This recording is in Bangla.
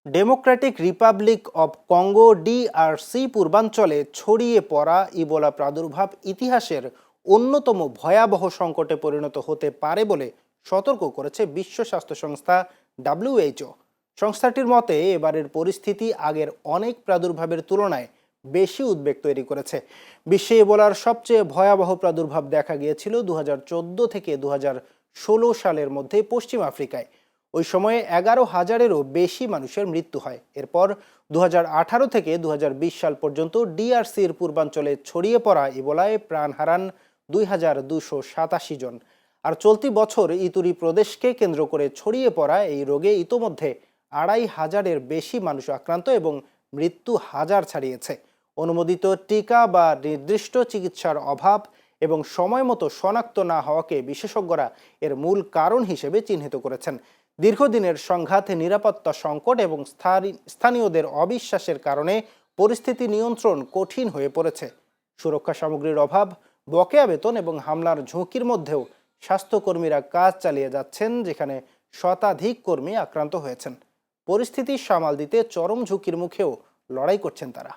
Democratic Republic of Congo DRC পূর্বাঞ্চলে ছড়িয়ে পড়া ইবোলা প্রাদুর্ভাব ইতিহাসের অন্যতম ভয়াবহ সংকটে পরিণত হতে পারে বলে সতর্ক করেছে বিশ্ব স্বাস্থ্য সংস্থা ডব্লিউএইচও। সংস্থাটির মতে এবারের পরিস্থিতি আগের অনেক প্রাদুর্ভাবের তুলনায় বেশি উদ্বেগ তৈরি করেছে। বিশ্বে ইবোলার সবচেয়ে ভয়াবহ প্রাদুর্ভাব দেখা গিয়েছিল 2014 থেকে 2016 সালের মধ্যে পশ্চিম আফ্রিকায়। ওই সময়ে 11,000-এরও বেশি মানুষের মৃত্যু হয়। এরপর 2018 থেকে 2020 সাল পর্যন্ত ডিআরসির পূর্বাঞ্চলে ছড়িয়ে পড়া ইবোলায় প্রাণ হারান 2,287 জন। আর চলতি বছর ইতুরি প্রদেশকে কেন্দ্র করে ছড়িয়ে পড়া এই রোগে ইতোমধ্যে 2,500-এর বেশি মানুষ আক্রান্ত এবং মৃত্যু হাজার ছাড়িয়েছে। অনুমোদিত টিকা বা নির্দিষ্ট চিকিৎসার অভাব এবং সময় মতো শনাক্ত না হওয়াকে বিশেষজ্ঞরা এর মূল কারণ হিসেবে চিহ্নিত করেছেন। দীর্ঘদিনের সংঘাত, নিরাপত্তা সংকট এবং স্থানীয়দের অবিশ্বাসের কারণে পরিস্থিতি নিয়ন্ত্রণ কঠিন হয়ে পড়েছে। সুরক্ষা সামগ্রীর অভাব, বকেয়া বেতন এবং হামলার ঝুঁকির মধ্যেও স্বাস্থ্যকর্মীরা কাজ চালিয়ে যাচ্ছেন, যেখানে শতাধিক কর্মী আক্রান্ত হয়েছেন। পরিস্থিতি সামাল দিতে চরম ঝুঁকির মুখেও লড়াই করছেন তারা।